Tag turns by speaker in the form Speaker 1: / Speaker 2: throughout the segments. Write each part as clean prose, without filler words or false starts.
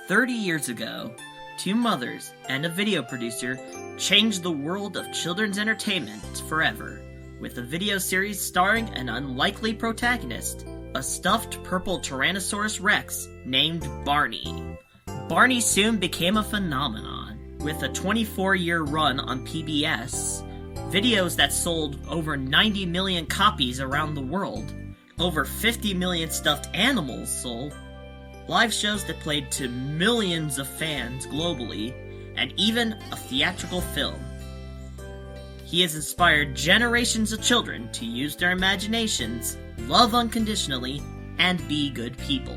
Speaker 1: 30 years ago, two mothers and a video producer changed the world of children's entertainment forever with a video series starring an unlikely protagonist, a stuffed purple Tyrannosaurus Rex named Barney. Barney soon became a phenomenon, with a 24-year run on PBS, videos that sold over 90 million copies around the world, over 50 million stuffed animals sold, live shows that played to millions of fans globally, and even a theatrical film. He has inspired generations of children to use their imaginations, love unconditionally, and be good people.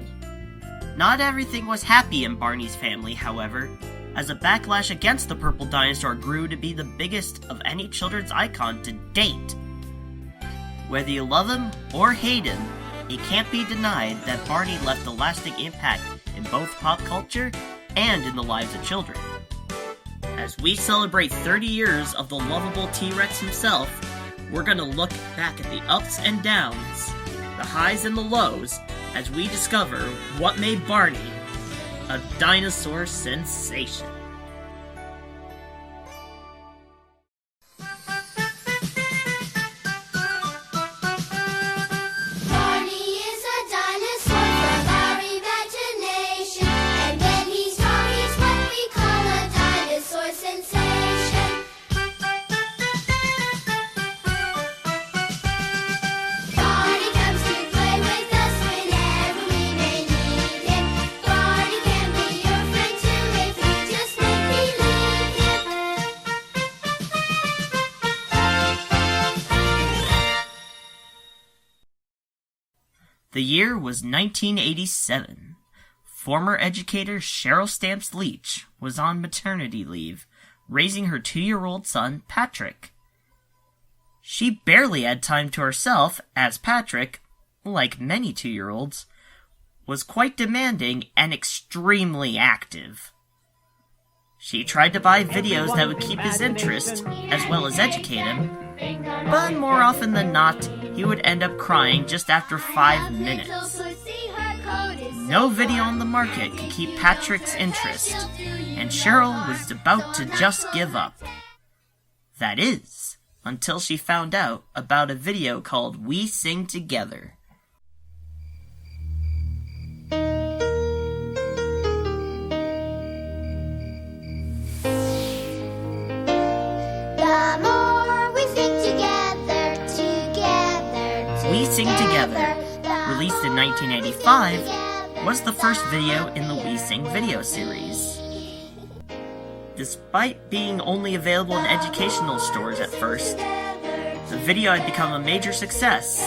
Speaker 1: Not everything was happy in Barney's family, however, as a backlash against the purple dinosaur grew to be the biggest of any children's icon to date. Whether you love him or hate him, it can't be denied that Barney left a lasting impact in both pop culture and in the lives of children. As we celebrate 30 years of the lovable T-Rex himself, we're gonna look back at the ups and downs, the highs and the lows, as we discover what made Barney a dinosaur sensation. The year was 1987. Former educator Sheryl Stamps Leach was on maternity leave, raising her 2-year-old son, Patrick. She barely had time to herself, as Patrick, like many 2-year-olds, was quite demanding and extremely active. She tried to buy videos that would keep his interest, as well as educate him, but more often than not, he would end up crying just after 5 minutes. No video on the market could keep Patrick's interest, and Sheryl was about to just give up. That is, until she found out about a video called We Sing Together. We Sing Together, released in 1985, was the first video in the We Sing video series. Despite being only available in educational stores at first, the video had become a major success,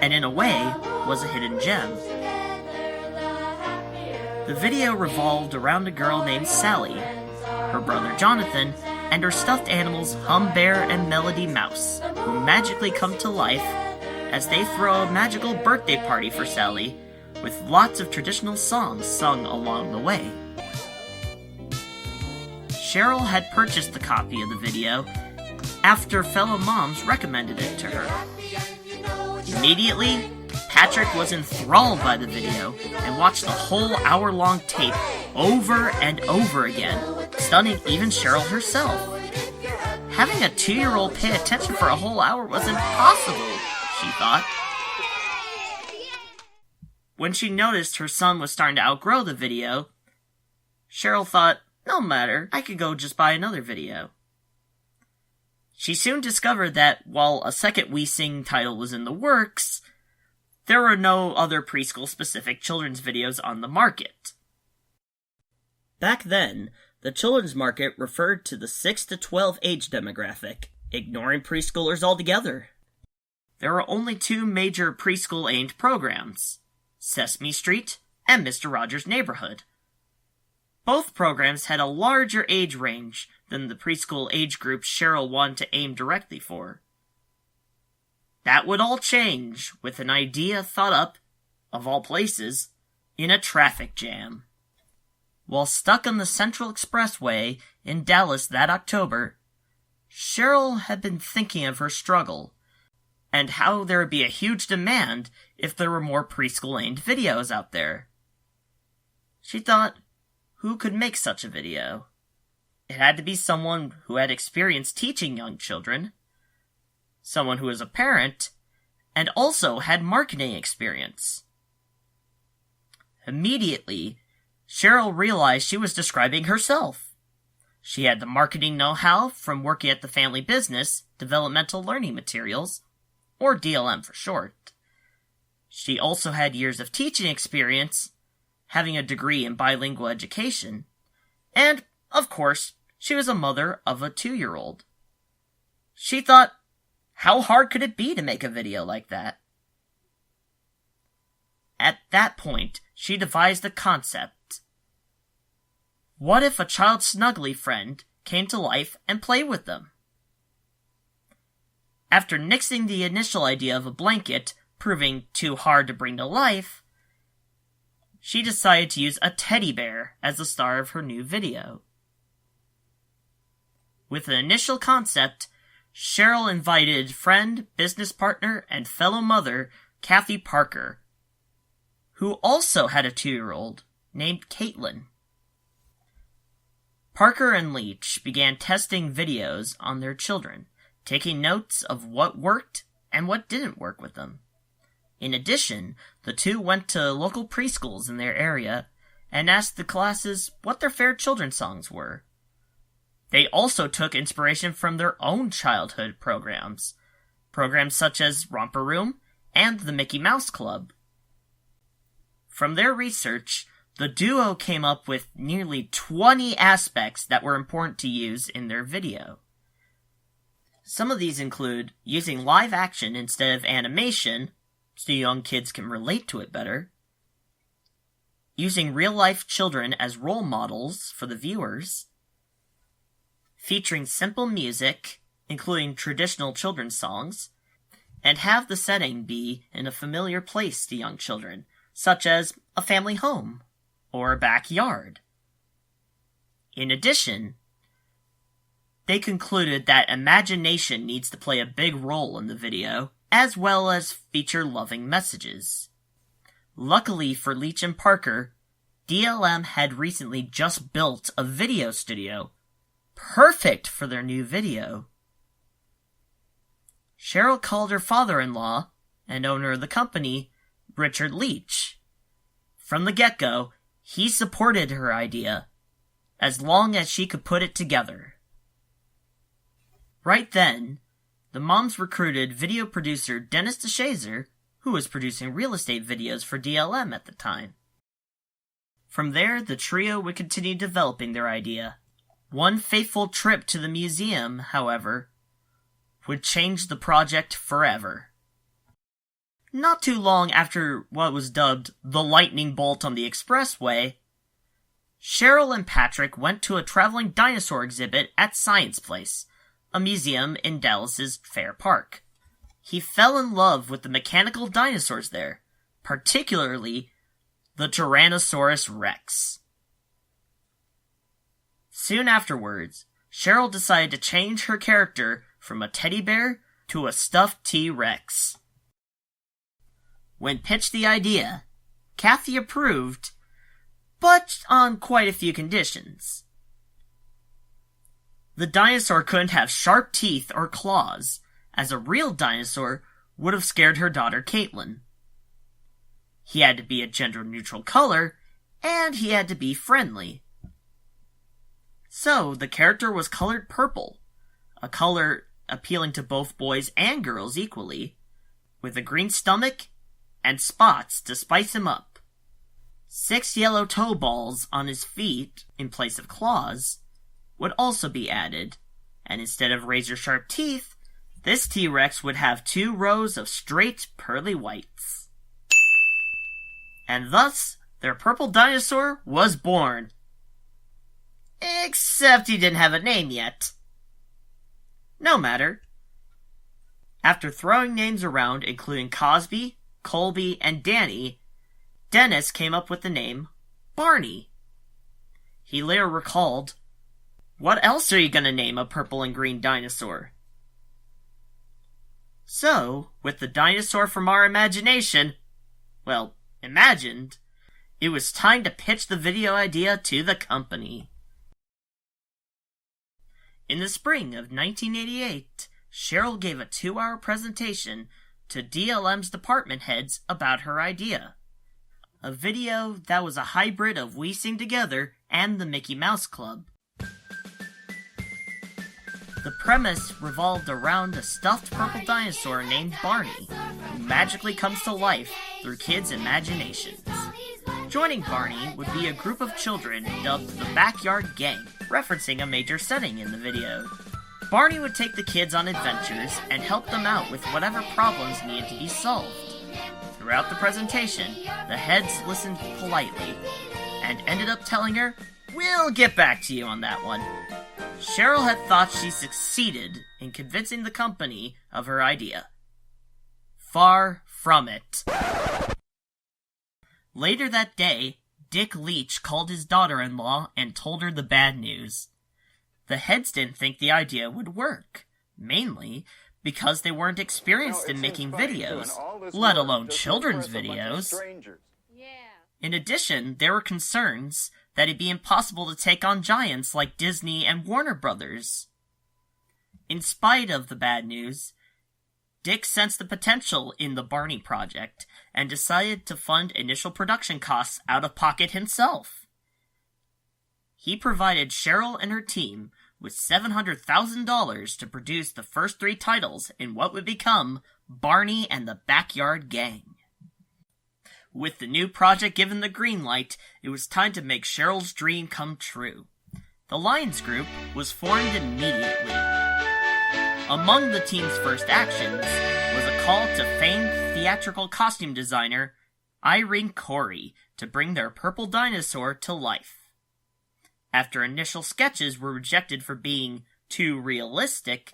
Speaker 1: and in a way, was a hidden gem. The video revolved around a girl named Sally, her brother Jonathan, and her stuffed animals Hum Bear and Melody Mouse, who magically come to life as they throw a magical birthday party for Sally, with lots of traditional songs sung along the way. Sheryl had purchased the copy of the video after fellow moms recommended it to her. Immediately, Patrick was enthralled by the video and watched the whole hour-long tape over and over again, stunning even Sheryl herself. Having a 2-year-old pay attention for a whole hour was impossible, she thought. When she noticed her son was starting to outgrow the video, Sheryl thought, no matter, I could go just buy another video. She soon discovered that while a second We Sing title was in the works, there were no other preschool-specific children's videos on the market. Back then, the children's market referred to the 6 to 12 age demographic, ignoring preschoolers altogether. There were only 2 major preschool-aimed programs, Sesame Street and Mr. Rogers' Neighborhood. Both programs had a larger age range than the preschool age group Sheryl wanted to aim directly for. That would all change with an idea thought up, of all places, in a traffic jam. While stuck on the Central Expressway in Dallas that October, Sheryl had been thinking of her struggle, and how there would be a huge demand if there were more preschool-aimed videos out there. She thought, who could make such a video. It had to be someone who had experience teaching young children, someone who was a parent, and also had marketing experience. Immediately, Sheryl realized she was describing herself. She had the marketing know-how from working at the family business, Developmental Learning Materials, or DLM for short. She also had years of teaching experience, having a degree in bilingual education, and, of course, she was a mother of a 2-year-old. She thought, how hard could it be to make a video like that? At that point, she devised a concept. What if a child snuggly friend came to life and played with them? After nixing the initial idea of a blanket proving too hard to bring to life, she decided to use a teddy bear as the star of her new video. With an initial concept, Sheryl invited friend, business partner, and fellow mother Kathy Parker, who also had a 2-year-old named Caitlin. Parker and Leach began testing videos on their children, taking notes of what worked and what didn't work with them. In addition, the two went to local preschools in their area and asked the classes what their favorite children's songs were. They also took inspiration from their own childhood programs such as Romper Room and the Mickey Mouse Club. From their research, the duo came up with nearly 20 aspects that were important to use in their video. Some of these include using live action instead of animation, so young kids can relate to it better, using real-life children as role models for the viewers, featuring simple music, including traditional children's songs, and have the setting be in a familiar place to young children, such as a family home or a backyard. In addition, they concluded that imagination needs to play a big role in the video, as well as feature loving messages. Luckily for Leach and Parker, DLM had recently just built a video studio, perfect for their new video. Sheryl called her father-in-law, and owner of the company, Richard Leach. From the get-go, he supported her idea, as long as she could put it together. Right then, the moms recruited video producer Dennis DeShazer, who was producing real estate videos for DLM at the time. From there, the trio would continue developing their idea. One fateful trip to the museum, however, would change the project forever. Not too long after what was dubbed the lightning bolt on the expressway, Sheryl and Patrick went to a traveling dinosaur exhibit at Science Place, a museum in Dallas's Fair Park. He fell in love with the mechanical dinosaurs there, particularly the Tyrannosaurus Rex. Soon afterwards, Sheryl decided to change her character from a teddy bear to a stuffed T-Rex. When pitched the idea, Kathy approved, but on quite a few conditions. The dinosaur couldn't have sharp teeth or claws, as a real dinosaur would have scared her daughter Caitlin. He had to be a gender-neutral color, and he had to be friendly. So, the character was colored purple, a color appealing to both boys and girls equally, with a green stomach and spots to spice him up. 6 yellow toe balls on his feet, in place of claws, would also be added, and instead of razor-sharp teeth, this T-Rex would have 2 rows of straight, pearly whites. And thus, their purple dinosaur was born. Except he didn't have a name yet. No matter. After throwing names around, including Cosby, Colby, and Danny, Dennis came up with the name Barney. He later recalled, "What else are you gonna name a purple and green dinosaur?" So, with the dinosaur from our imagination, well, imagined, it was time to pitch the video idea to the company. In the spring of 1988, Sheryl gave a 2-hour presentation to DLM's department heads about her idea. A video that was a hybrid of We Sing Together and the Mickey Mouse Club. The premise revolved around a stuffed purple dinosaur named Barney, who magically comes to life through kids' imaginations. Joining Barney would be a group of children dubbed the Backyard Gang, referencing a major setting in the video. Barney would take the kids on adventures and help them out with whatever problems needed to be solved. Throughout the presentation, the heads listened politely, and ended up telling her, "We'll get back to you on that one." Sheryl had thought she succeeded in convincing the company of her idea. Far from it. Later that day, Dick Leach called his daughter-in-law and told her the bad news. The heads didn't think the idea would work, mainly because they weren't experienced in making videos, let alone children's videos. In addition, there were concerns that it'd be impossible to take on giants like Disney and Warner Brothers. In spite of the bad news, Dick sensed the potential in the Barney project and decided to fund initial production costs out of pocket himself. He provided Sheryl and her team with $700,000 to produce the first 3 titles in what would become Barney and the Backyard Gang. With the new project given the green light, it was time to make Sheryl's dream come true. The Lions Group was formed immediately. Among the team's first actions was a call to famed theatrical costume designer Irene Corey to bring their purple dinosaur to life. After initial sketches were rejected for being too realistic,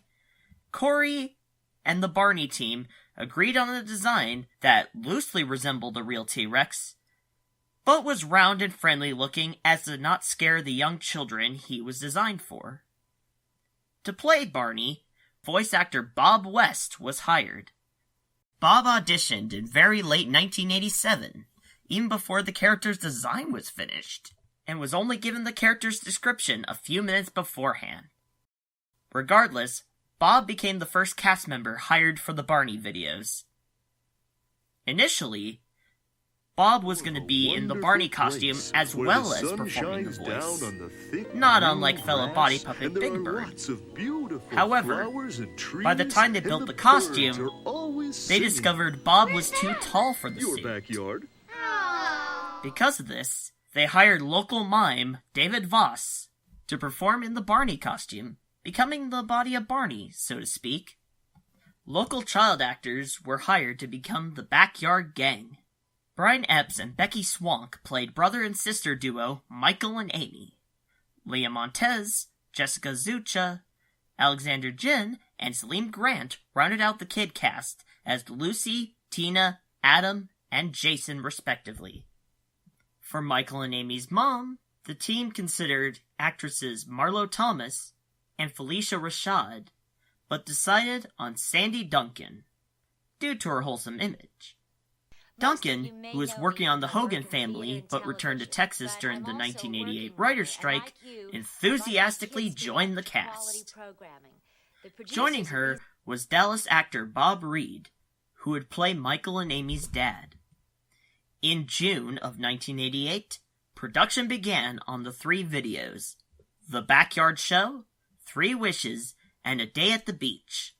Speaker 1: Corey and the Barney team agreed on a design that loosely resembled a real T-Rex, but was round and friendly looking as to not scare the young children he was designed for. To play Barney, voice actor Bob West was hired. Bob auditioned in very late 1987, even before the character's design was finished, and was only given the character's description a few minutes beforehand. Regardless, Bob became the first cast member hired for the Barney videos. Initially, Bob was going to be in the Barney costume as well as performing the voice, not unlike fellow body puppet Big Bird. However, by the time they built the costume, they discovered Bob was too tall for the suit. Because of this, they hired local mime David Voss to perform in the Barney costume, becoming the body of Barney, so to speak. Local child actors were hired to become the Backyard Gang. Brian Epps and Becky Swank played brother and sister duo Michael and Amy. Leah Montez, Jessica Zucha, Alexander Jin, and Salim Grant rounded out the kid cast as Lucy, Tina, Adam, and Jason respectively. For Michael and Amy's mom, the team considered actresses Marlo Thomas and Felicia Rashad, but decided on Sandy Duncan, due to her wholesome image. Duncan, who was working on the Hogan Family but returned to Texas during the 1988 writer's strike, enthusiastically joined the cast. Joining her was Dallas actor Bob Reed, who would play Michael and Amy's dad. In June of 1988, production began on the 3 videos: The Backyard Show, 3 Wishes, and A Day at the Beach.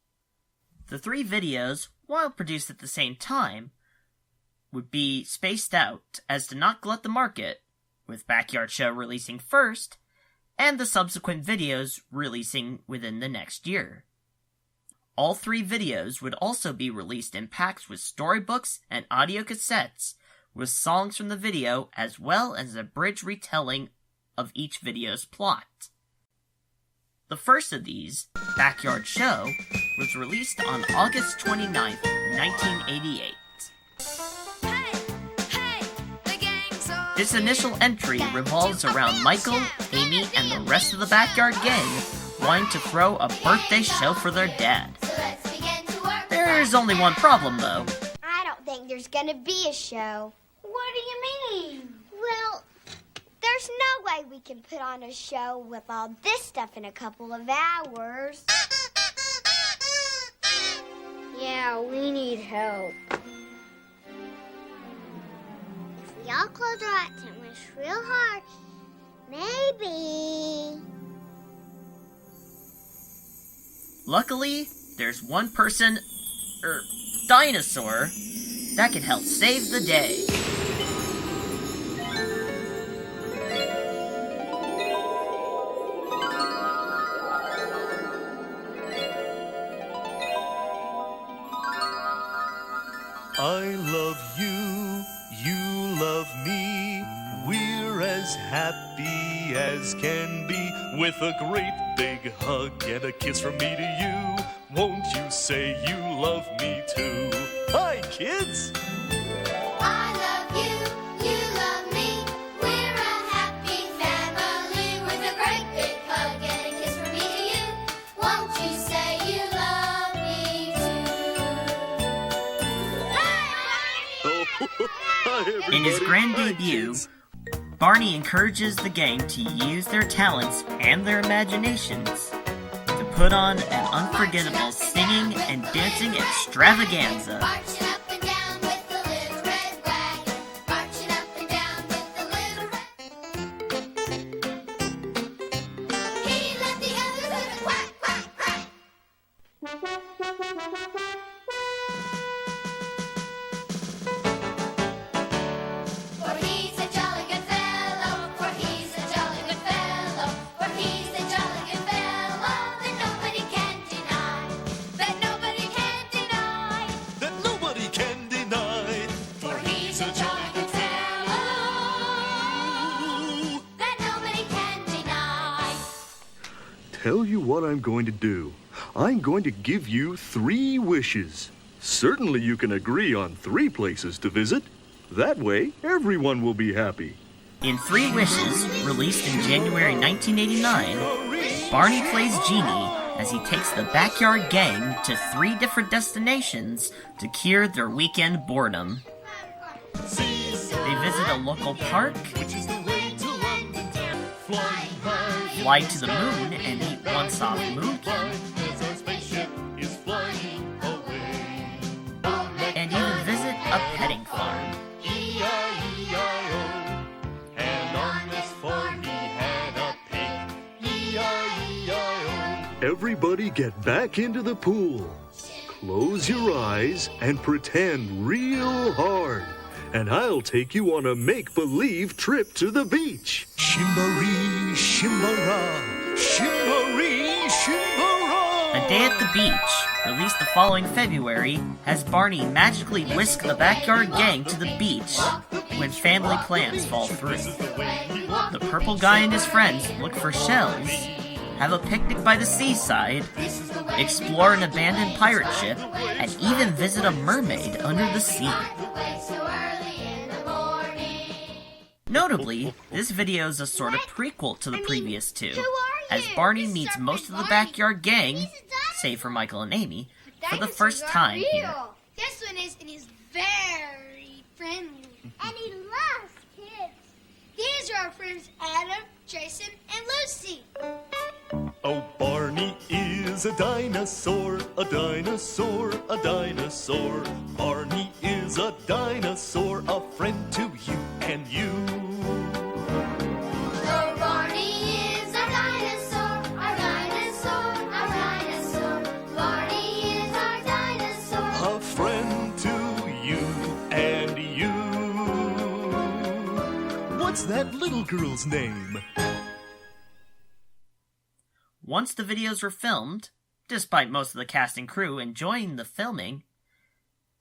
Speaker 1: The 3 videos, while produced at the same time, would be spaced out as to not glut the market, with Backyard Show releasing first, and the subsequent videos releasing within the next year. All 3 videos would also be released in packs with storybooks and audio cassettes, with songs from the video as well as a bridge retelling of each video's plot. The first of these, Backyard Show, was released on August 29th, 1988. This initial entry revolves around Michael, Amy, and the rest of the Backyard Gang wanting to throw a birthday show for their dad. There's only one problem, though.
Speaker 2: I don't think there's gonna be a show.
Speaker 3: What do you mean?
Speaker 2: Well, there's no way we can put on a show with all this stuff in a couple of hours. Yeah, we need help. If we all close our eyes and wish real hard, maybe...
Speaker 1: Luckily, there's one person, Dinosaur, that can help save the day.
Speaker 3: I love you, you love me, we're as happy as can be, with a great big hug and a kiss from me to you. Won't you say you love me too? Hi, kids!
Speaker 4: I love you, you love me, we're a happy family, with a great big hug and a kiss from me to you. Won't you say you love me too?
Speaker 3: Hi, everybody.
Speaker 1: In his grand
Speaker 3: Hi,
Speaker 1: debut,
Speaker 3: kids.
Speaker 1: Barney encourages the gang to use their talents and their imaginations to put on an unforgettable singing and dancing extravaganza.
Speaker 4: Marching up and down with the little red wagon, marching up and down with the little red. He let the others in the quack, quack, quack. For he's a jolly good fellow, for he's a jolly good fellow, for he's a jolly good fellow that nobody can deny, that nobody can deny.
Speaker 3: That nobody can deny.
Speaker 4: For he's a jolly good fellow that nobody can deny.
Speaker 3: Tell you what I'm going to do. I'm going to give you 3 wishes. Certainly you can agree on 3 places to visit. That way, everyone will be happy.
Speaker 1: In 3 Wishes, released in January 1989, Barney plays Genie as he takes the Backyard Gang to 3 different destinations to cure their weekend boredom. They visit a local park, fly to the moon and eat one soft mookin, and even visit a petting farm.
Speaker 3: Everybody get back into the pool. Close your eyes and pretend real hard. And I'll take you on a make-believe trip to the beach. Shimmery, shimmera, shimmery, shimmera.
Speaker 1: A Day at the Beach, released the following February, has Barney magically whisk the Backyard Gang to the beach when family plans fall through. The purple guy and his friends look for shells, have a picnic by the seaside, explore an abandoned pirate ship, and even visit a mermaid under the sea. Notably, this video is a sort of prequel to the previous 2, as Barney meets most of the Backyard Gang, save for Michael and Amy, for the first time here.
Speaker 2: This one is, and he's very friendly. And he loves kids. These are our friends Adam, Jason, and Lucy.
Speaker 3: Oh, Barney is a dinosaur, a dinosaur, a dinosaur. Barney is a dinosaur, a friend to you and you.
Speaker 4: Oh, Barney is our dinosaur, our dinosaur, our dinosaur. Barney is our dinosaur.
Speaker 3: A friend to you and you. What's that little girl's name?
Speaker 1: Once the videos were filmed, despite most of the cast and crew enjoying the filming,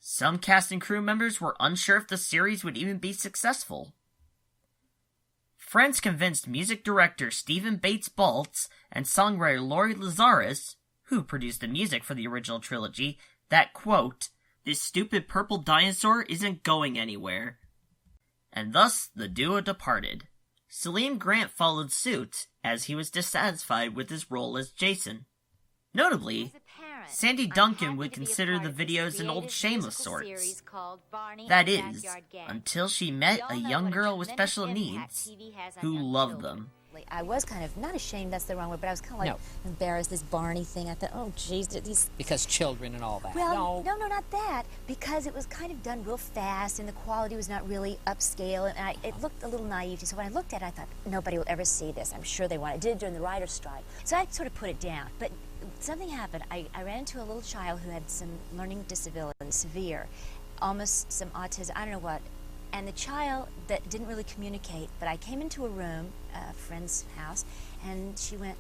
Speaker 1: some cast and crew members were unsure if the series would even be successful. Friends convinced music director Stephen Bates Baltz and songwriter Lori Lazarus, who produced the music for the original trilogy, that, quote, "This stupid purple dinosaur isn't going anywhere." And thus the duo departed. Salim Grant followed suit, as he was dissatisfied with his role as Jason. Notably, Sandy Duncan would consider the videos an old shame of sorts. That is, until she met a young girl with special needs who loved them.
Speaker 5: I was kind of, not ashamed, that's the wrong word, but I was kind of like embarrassed, this Barney thing. I thought, oh, geez, these...
Speaker 6: Because children and all that.
Speaker 5: Well, no, not that. Because it was kind of done real fast, and the quality was not really upscale, and it looked a little naive. So when I looked at it, I thought, nobody will ever see this. I'm sure they won't. I did it during the writer's strike. So I sort of put it down. But something happened. I ran into a little child who had some learning disability, severe, almost some autism, I don't know what. And the child that didn't really communicate, but I came into a room, a friend's house, and she went,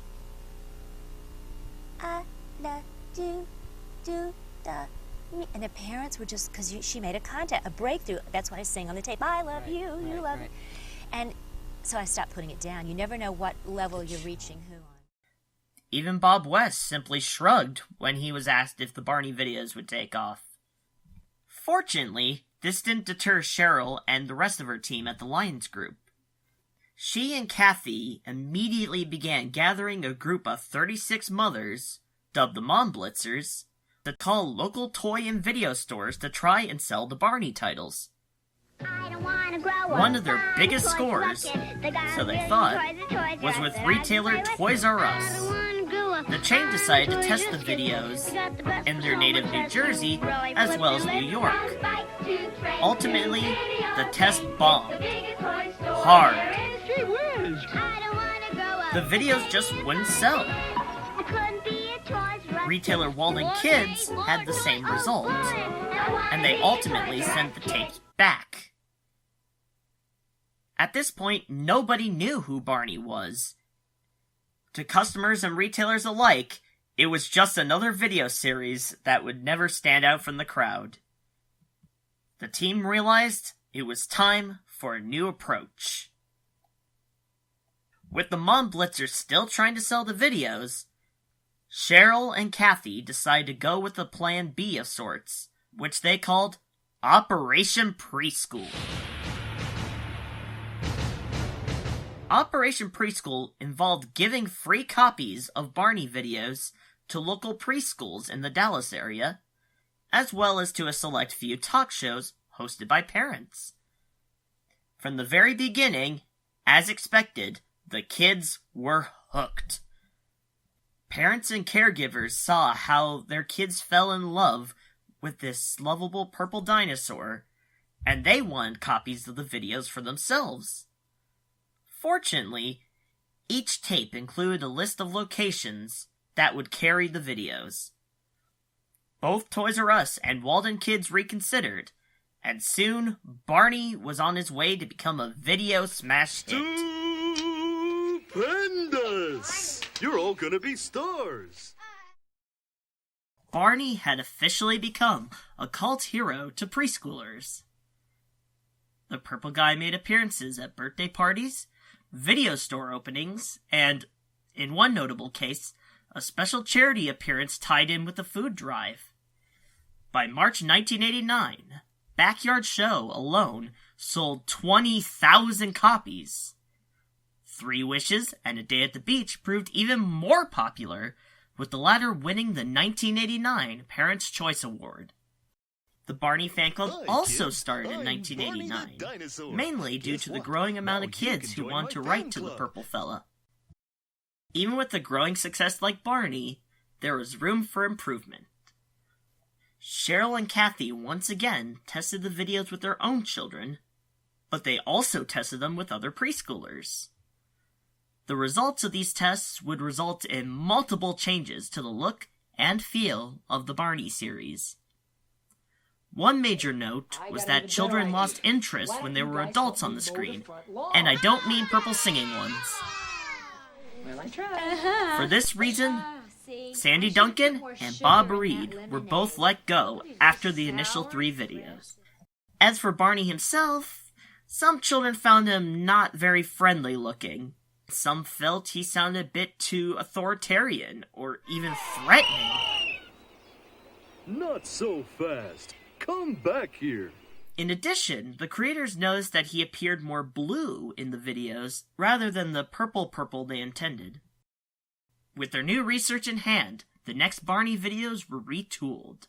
Speaker 5: I love you, do the me. And the parents were just, because she made a breakthrough. That's what I sing on the tape. I love you, you love me. And so I stopped putting it down. You never know what level you're reaching who on.
Speaker 1: Even Bob West simply shrugged when he was asked if the Barney videos would take off. Fortunately, this didn't deter Sheryl and the rest of her team at the Lions Group. She and Kathy immediately began gathering a group of 36 mothers, dubbed the Mom Blitzers, to call local toy and video stores to try and sell the Barney titles. One of their biggest scores, so they thought, was with retailer Toys R Us. The chain decided to test the videos in their native New Jersey as well as New York. Ultimately, the test bombed hard. The videos just wouldn't sell. Retailer Walden Kids had the same result, and they ultimately sent the tapes back. At this point, nobody knew who Barney was. To customers and retailers alike, it was just another video series that would never stand out from the crowd. The team realized it was time for a new approach. With the Mom Blitzers still trying to sell the videos, Sheryl and Kathy decided to go with a plan B of sorts, which they called Operation Preschool. Operation Preschool involved giving free copies of Barney videos to local preschools in the Dallas area, as well as to a select few talk shows hosted by parents. From the very beginning, as expected, the kids were hooked. Parents and caregivers saw how their kids fell in love with this lovable purple dinosaur, and they wanted copies of the videos for themselves. Fortunately, each tape included a list of locations that would carry the videos. Both Toys R Us and Walden Kids reconsidered, and soon Barney was on his way to become a video smash hit.
Speaker 3: Stupendous! You're all gonna be stars!
Speaker 1: Barney had officially become a cult hero to preschoolers. The purple guy made appearances at birthday parties, video store openings, and, in one notable case, a special charity appearance tied in with the food drive. By March 1989, Backyard Show alone sold 20,000 copies. 3 Wishes and A Day at the Beach proved even more popular, with the latter winning the 1989 Parents' Choice Award. The Barney fan club also started in 1989, mainly due to the growing amount of kids who want to write to the Purple Fella. Even with a growing success like Barney, there was room for improvement. Sheryl and Kathy once again tested the videos with their own children, but they also tested them with other preschoolers. The results of these tests would result in multiple changes to the look and feel of the Barney series. One major note was that children lost interest when there were adults on the screen, and I don't mean purple singing ones.
Speaker 7: Well, I tried.
Speaker 1: For this reason, Sandy Duncan and Bob Reed were both let go after the initial 3 videos. As for Barney himself, some children found him not very friendly looking. Some felt he sounded a bit too authoritarian or even threatening.
Speaker 3: Not so fast. Come back here.
Speaker 1: In addition, the creators noticed that he appeared more blue in the videos rather than the purple they intended. With their new research in hand, the next Barney videos were retooled.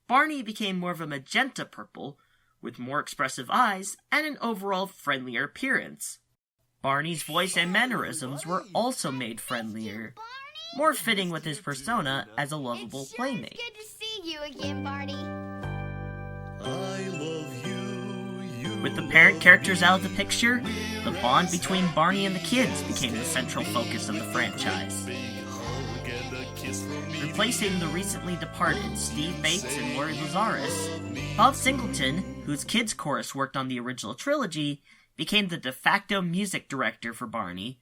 Speaker 1: Barney became more of a magenta purple, with more expressive eyes and an overall friendlier appearance. Barney's voice and mannerisms were also made friendlier, more fitting with his persona as a lovable playmate.
Speaker 2: It's good to see you again, Barney.
Speaker 3: I love you.
Speaker 1: With the parent characters out of the picture, the bond between Barney and the kids became the central focus of the franchise. Replacing the recently departed Steve Bates and Lori Lazarus, Bob Singleton, whose kids' chorus worked on the original trilogy, became the de facto music director for Barney,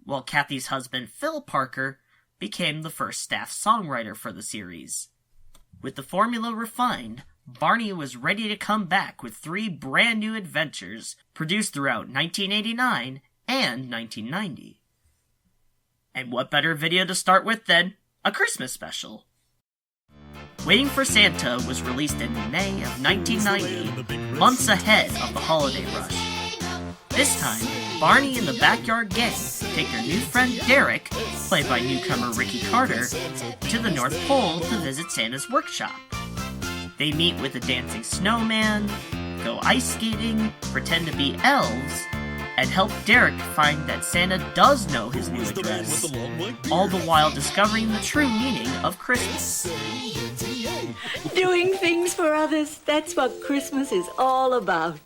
Speaker 1: while Kathy's husband Phil Parker became the first staff songwriter for the series. With the formula refined, Barney was ready to come back with 3 brand new adventures produced throughout 1989 and 1990. And what better video to start with than a Christmas special? Waiting for Santa was released in May of 1990, months ahead of the holiday rush. This time, Barney and the Backyard Gang take their new friend Derek, played by newcomer Ricky Carter, to the North Pole to visit Santa's workshop. They meet with a dancing snowman, go ice skating, pretend to be elves, and help Derek find that Santa does know his new address, all the while discovering the true meaning of Christmas.
Speaker 6: Doing things for others, that's what Christmas is all about.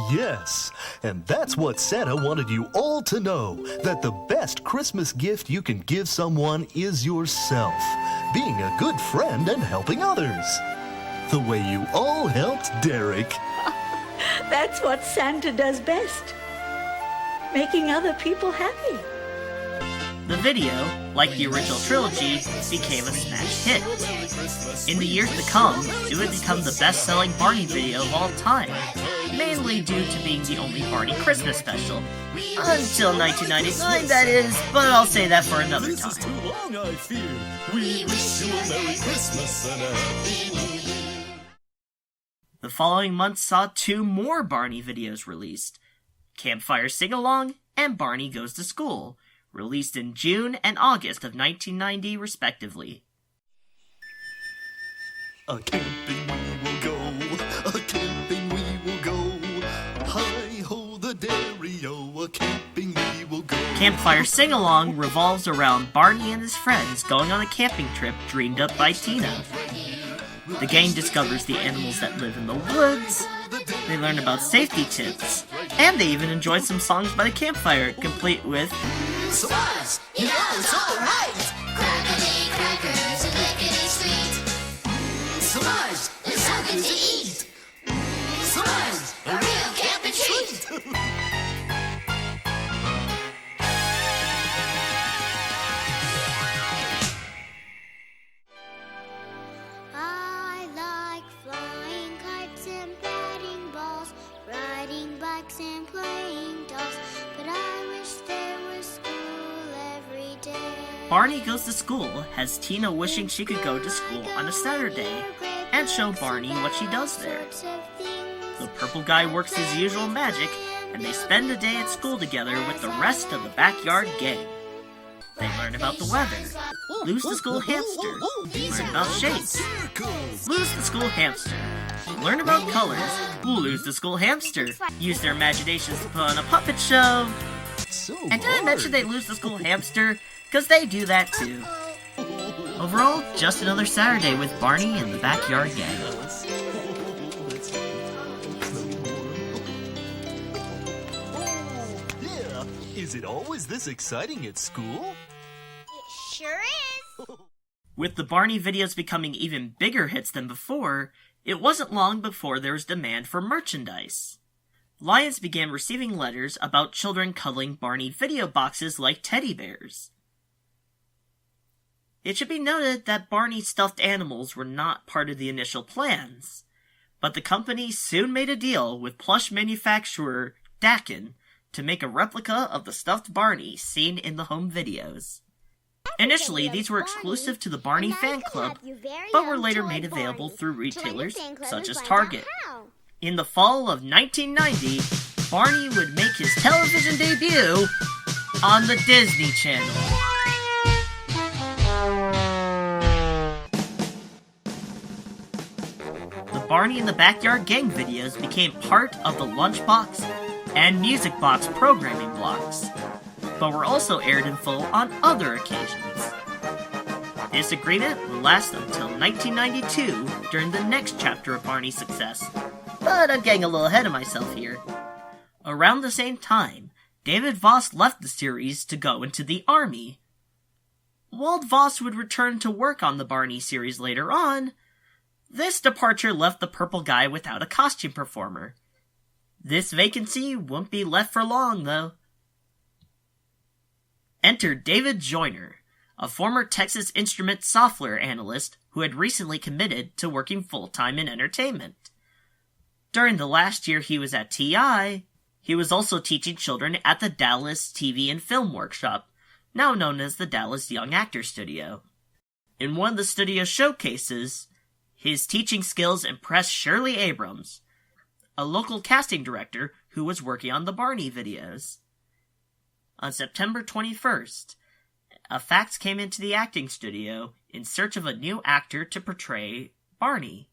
Speaker 3: Yes, and that's what Santa wanted you all to know, that the best Christmas gift you can give someone is yourself, being a good friend and helping others. The way you all helped Derek.
Speaker 6: That's what Santa does best. Making other people happy.
Speaker 1: The video, like the original trilogy, became a smash hit. In the years to come, it would become the best-selling Barney video of all time, mainly due to being the only Barney Christmas special. Until 1999, that is, but I'll say that for another time.
Speaker 3: This is too long, I fear. We wish you a Merry Christmas and a Happy New Year.
Speaker 1: The following month saw 2 more Barney videos released: Campfire Sing-Along and Barney Goes to School, released in June and August of 1990, respectively.
Speaker 3: A camping we will go, a camping we will go. Hi-ho the dairy-o, a camping we will go.
Speaker 1: Campfire Sing-Along revolves around Barney and his friends going on a camping trip dreamed up by Tina. The gang discovers the animals that live in the woods, they learn about safety tips, and they even enjoy some songs by the campfire, complete with
Speaker 4: S'mores, you know it's alright. Crackly crackers and lickety sweet. S'mores, it's something to eat. S'mores, a real camping treat.
Speaker 2: I like flying kites and batting balls, riding bikes and playing dolls, but I wish there was school every day.
Speaker 1: Barney Goes to School has Tina wishing she could go to school on a Saturday and show Barney what she does there. The purple guy works his usual magic, and they spend the day at school together with the rest of the Backyard Gang. They learn about the weather, lose the school hamster, learn about shapes, lose the school hamster, learn about colors, lose the school hamster, use their imaginations to put on a puppet show. And did I mention they lose the school hamster? Because they do that too. Overall, just another Saturday with Barney and the Backyard Gang.
Speaker 3: Yeah, is it always this exciting at school?
Speaker 2: It sure is.
Speaker 1: With the Barney videos becoming even bigger hits than before, it wasn't long before there was demand for merchandise. Lions began receiving letters about children cuddling Barney video boxes like teddy bears. It should be noted that Barney's stuffed animals were not part of the initial plans, but the company soon made a deal with plush manufacturer Dakin to make a replica of the stuffed Barney seen in the home videos. Initially, these were exclusive to the Barney fan club, but were later made available through retailers such as Target. In the fall of 1990, Barney would make his television debut on the Disney Channel. Barney the Backyard Gang videos became part of the Lunchbox and Music Box programming blocks, but were also aired in full on other occasions. This agreement would last until 1992 during the next chapter of Barney's success, but I'm getting a little ahead of myself here. Around the same time, David Voss left the series to go into the Army. While Voss would return to work on the Barney series later on, this departure left the Purple Guy without a costume performer. This vacancy won't be left for long, though. Enter David Joyner, a former Texas Instruments software analyst who had recently committed to working full-time in entertainment. During the last year he was at TI, he was also teaching children at the Dallas TV and Film Workshop, now known as the Dallas Young Actors Studio. In one of the studio's showcases, his teaching skills impressed Shirley Abrams, a local casting director who was working on the Barney videos. On September 21st, a fax came into the acting studio in search of a new actor to portray Barney.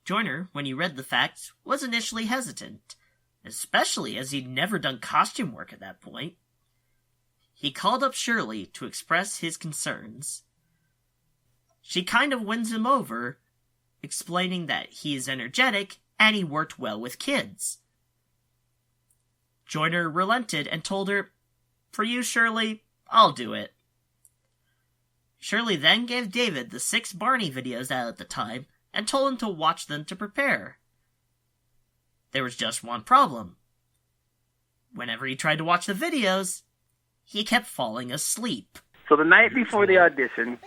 Speaker 1: Joyner, when he read the fax, was initially hesitant, especially as he'd never done costume work at that point. He called up Shirley to express his concerns. She kind of wins him over, explaining that he is energetic and he worked well with kids. Joyner relented and told her, "For you, Shirley, I'll do it." Shirley then gave David the 6 Barney videos out at the time and told him to watch them to prepare. There was just one problem. Whenever he tried to watch the videos, he kept falling asleep.
Speaker 8: So the night before the audition,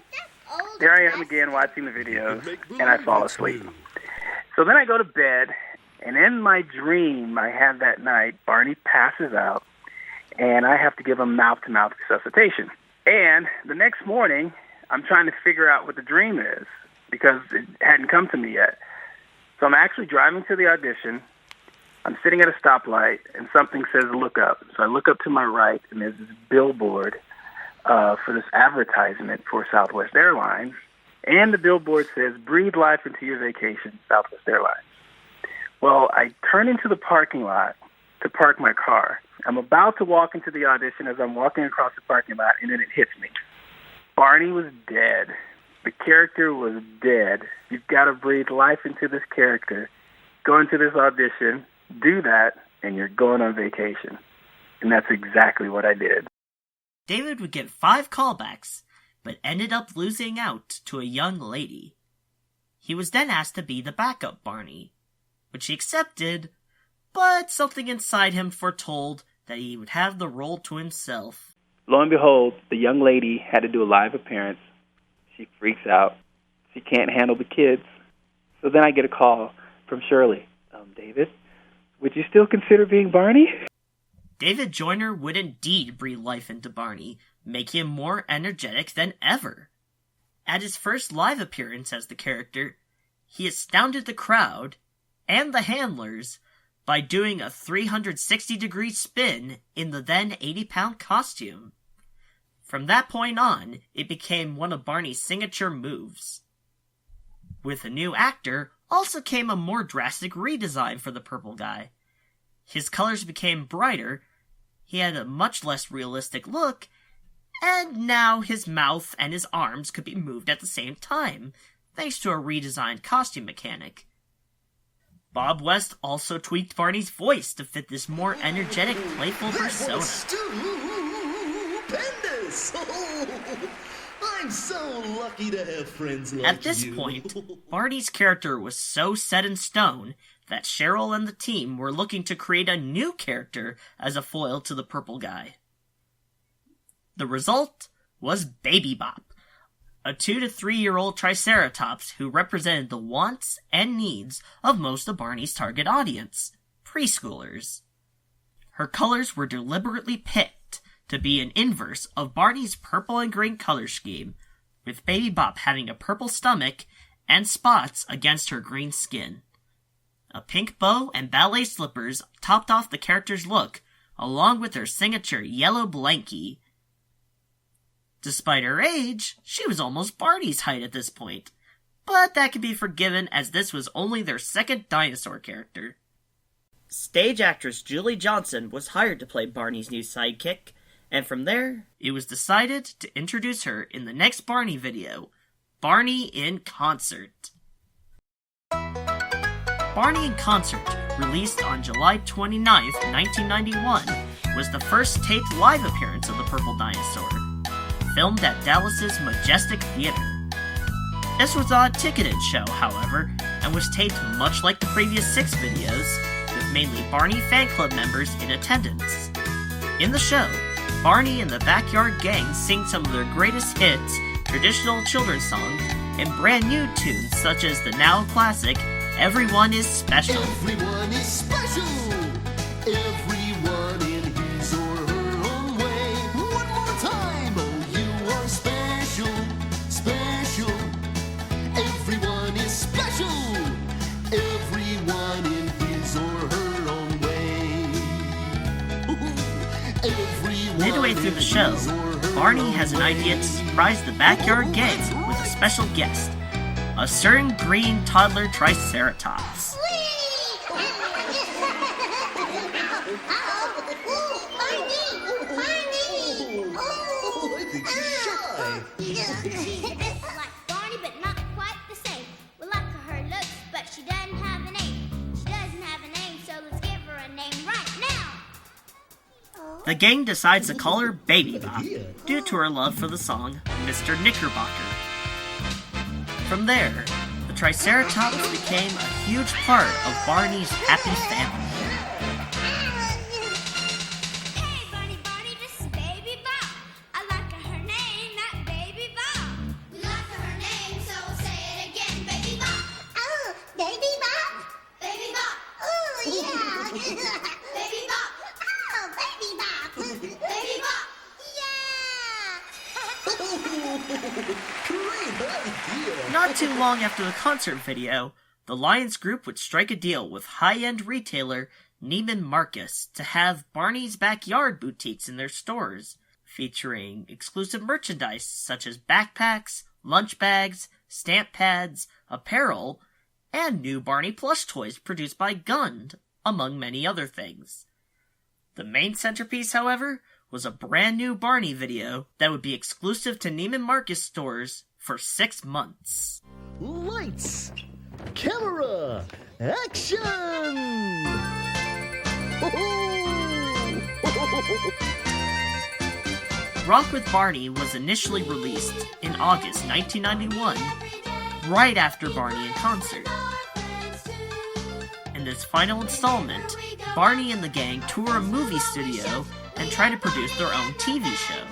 Speaker 8: there I am again watching the videos, and I fall asleep. So then I go to bed, and in my dream I have that night, Barney passes out, and I have to give him mouth-to-mouth resuscitation. And the next morning, I'm trying to figure out what the dream is, because it hadn't come to me yet. So I'm actually driving to the audition. I'm sitting at a stoplight, and something says, "Look up." So I look up to my right, and there's this billboard for this advertisement for Southwest Airlines. And the billboard says, "Breathe life into your vacation, Southwest Airlines." Well, I turn into the parking lot to park my car. I'm about to walk into the audition as I'm walking across the parking lot, and then it hits me. Barney was dead. The character was dead. You've got to breathe life into this character. Go into this audition, do that, and you're going on vacation. And that's exactly what I did.
Speaker 1: David would get 5 callbacks, but ended up losing out to a young lady. He was then asked to be the backup Barney, which he accepted, but something inside him foretold that he would have the role to himself.
Speaker 8: Lo and behold, the young lady had to do a live appearance. She freaks out. She can't handle the kids. So then I get a call from Shirley. "David, would you still consider being Barney?"
Speaker 1: David Joyner would indeed breathe life into Barney, making him more energetic than ever. At his first live appearance as the character, he astounded the crowd and the handlers by doing a 360-degree spin in the then 80-pound costume. From that point on, it became one of Barney's signature moves. With a new actor, also came a more drastic redesign for the Purple Guy. His colors became brighter, he had a much less realistic look, and now his mouth and his arms could be moved at the same time, thanks to a redesigned costume mechanic. Bob West also tweaked Barney's voice to fit this more energetic, playful persona.
Speaker 9: Stupendous! Oh, I'm so lucky to have friends like you.
Speaker 1: At this point, Barney's character was so set in stone that Sheryl and the team were looking to create a new character as a foil to the Purple Guy. The result was Baby Bop, a 2 to 3-year-old Triceratops who represented the wants and needs of most of Barney's target audience, preschoolers. Her colors were deliberately picked to be an inverse of Barney's purple and green color scheme, with Baby Bop having a purple stomach and spots against her green skin. A pink bow and ballet slippers topped off the character's look, along with her signature yellow blankie. Despite her age, she was almost Barney's height at this point, but that can be forgiven as this was only their second dinosaur character. Stage actress Julie Johnson was hired to play Barney's new sidekick, and from there, it was decided to introduce her in the next Barney video, Barney in Concert. Barney in Concert, released on July 29, 1991, was the first taped live appearance of the Purple Dinosaur, filmed at Dallas's Majestic Theater. This was a ticketed show, however, and was taped much like the previous 6 videos, with mainly Barney fan club members in attendance. In the show, Barney and the Backyard Gang sing some of their greatest hits, traditional children's songs, and brand new tunes such as the now classic Everyone is Special.
Speaker 9: Everyone is special. Everyone in his or her own way. One more time. Oh, you are special, special. Everyone is special. Everyone in his or her own way.
Speaker 1: Midway through the show, Barney has an idea to surprise the Backyard Gang with a special guest, a certain green toddler Triceratops.
Speaker 9: I think she's shy.
Speaker 2: Like Barney, but not quite the same. We like her looks, but she doesn't have a name. She doesn't have a name, so let's give her a name right now.
Speaker 1: The gang decides to call her Baby Bop, due to her love for the song Mr. Knickerbocker. From there, the Triceratops became a huge part of Barney's happy family.
Speaker 2: Hey, Barney, Barney, this is Baby Bop. I like her name, that Baby Bop. We like her name, so we'll say it again, Baby Bop. Oh, Baby Bop. Baby Bop. Oh, yeah. Baby Bop. Oh, Baby Bop. Baby Bop.
Speaker 9: Great idea.
Speaker 1: Not too long after the concert video, the Lions group would strike a deal with high-end retailer Neiman Marcus to have Barney's Backyard boutiques in their stores, featuring exclusive merchandise such as backpacks, lunch bags, stamp pads, apparel, and new Barney plush toys produced by Gund, among many other things. The main centerpiece, however, was a brand new Barney video that would be exclusive to Neiman Marcus stores for 6 months.
Speaker 9: Lights, camera, action!
Speaker 1: Rock with Barney was initially released in August 1991, right after Barney in Concert. In this final installment, Barney and the gang tour a movie studio and try to produce their own TV show,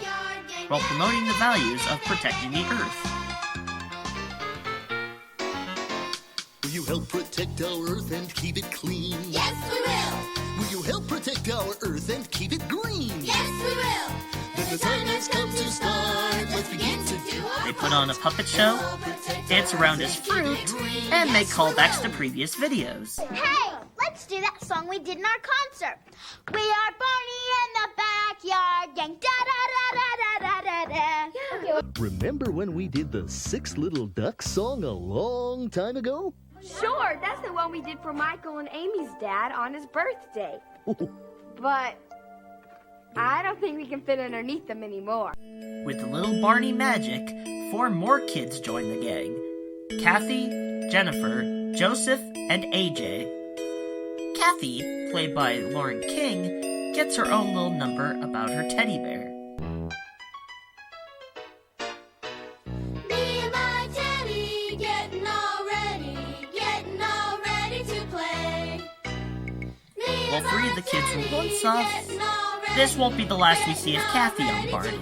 Speaker 1: while promoting the values of protecting the Earth.
Speaker 9: Will you help protect our Earth and keep it clean?
Speaker 4: Yes, we will.
Speaker 9: Will you help protect our Earth and keep it green?
Speaker 4: Yes, we will.
Speaker 9: Then the time has come to start. Let's begin to do our
Speaker 1: They put on a puppet show, dance around as fruit, and make callbacks to previous videos.
Speaker 2: Hey, let's do that song we did in our concert. We are Barney and the Backyard Gang. Da da da da da da da.
Speaker 9: Remember when we did the 6 Little Ducks song a long time ago?
Speaker 10: Sure, that's the one we did for Michael and Amy's dad on his birthday. But I don't think we can fit underneath them anymore.
Speaker 1: With a little Barney magic, 4 more kids join the gang: Kathy, Jennifer, Joseph, and AJ. Kathy, played by Lauren King, gets her own little number about her teddy bear.
Speaker 4: Me and my teddy getting all ready to play.
Speaker 1: While 3 of the kids will once off, this won't be the last we see of Kathy on Barney.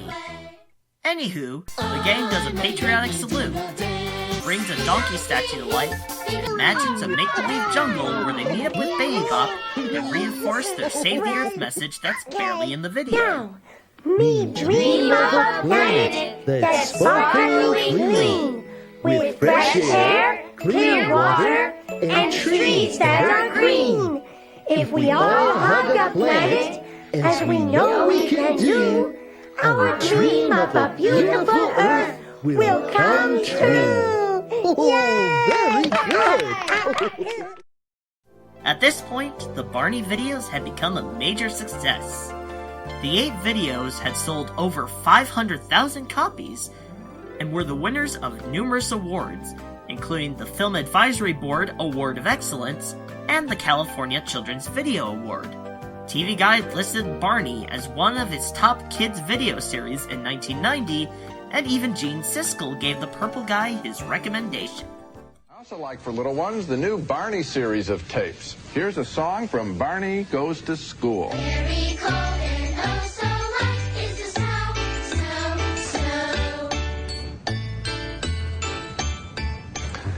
Speaker 1: Anywho, the gang does a patriotic salute, brings a donkey statue to life, and imagines a make-believe jungle where they meet up with Baby Bop and reinforce their Save the Earth message that's barely in the video.
Speaker 2: We dream of a planet that's sparkly clean, with fresh air, clear water, and trees that are green. If we all hug a planet, as we know we can do, our dream of a beautiful Earth will come true.
Speaker 9: Very good.
Speaker 1: At this point, the Barney videos had become a major success. The 8 videos had sold over 500,000 copies and were the winners of numerous awards, including the Film Advisory Board Award of Excellence and the California Children's Video Award. TV Guide listed Barney as one of its top kids video series in 1990, and even Gene Siskel gave the Purple Guy his recommendation.
Speaker 11: I also like for little ones the new Barney series of tapes. Here's a song from Barney Goes to School.
Speaker 4: Very cold and oh so light is the snow, snow,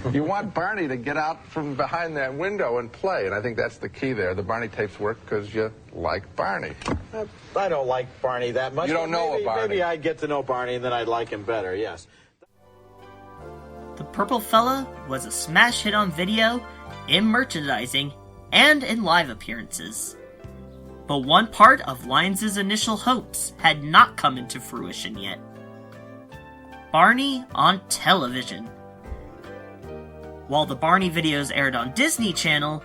Speaker 4: snow.
Speaker 11: You want Barney to get out from behind that window and play, and I think that's the key there. The Barney tapes work because you like Barney.
Speaker 12: I don't like Barney that much.
Speaker 11: You don't know Barney.
Speaker 12: Maybe I'd get to know Barney and then I'd like him better, yes.
Speaker 1: The Purple Fella was a smash hit on video, in merchandising, and in live appearances. But one part of Lyons' initial hopes had not come into fruition yet. Barney on television. While the Barney videos aired on Disney Channel,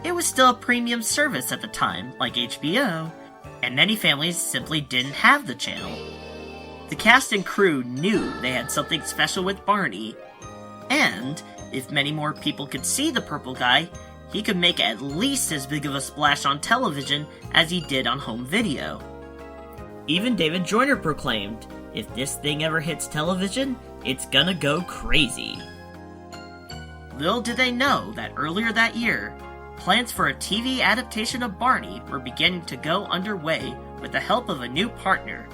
Speaker 1: it was still a premium service at the time, like HBO, and many families simply didn't have the channel. The cast and crew knew they had something special with Barney, and if many more people could see the Purple Guy, he could make at least as big of a splash on television as he did on home video. Even David Joyner proclaimed, if this thing ever hits television, it's gonna go crazy. Little did they know that earlier that year, plans for a TV adaptation of Barney were beginning to go underway with the help of a new partner,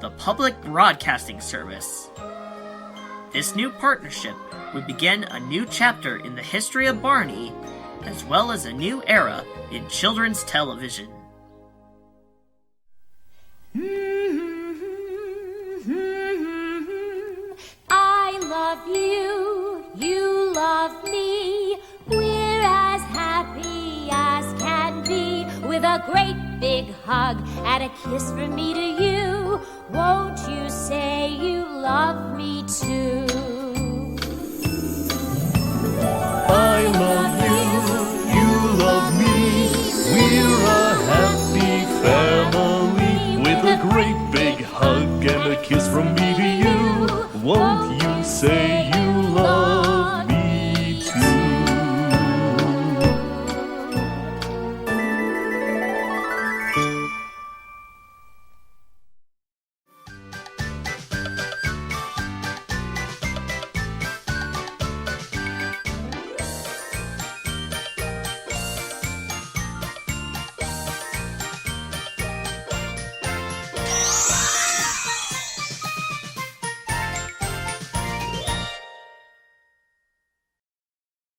Speaker 1: the Public Broadcasting Service. This new partnership would begin a new chapter in the history of Barney, as well as a new era in children's television.
Speaker 4: I love you, you love me. We're as happy as can be, with a great big hug and a kiss from me to you. Won't you say you love me too?
Speaker 3: I love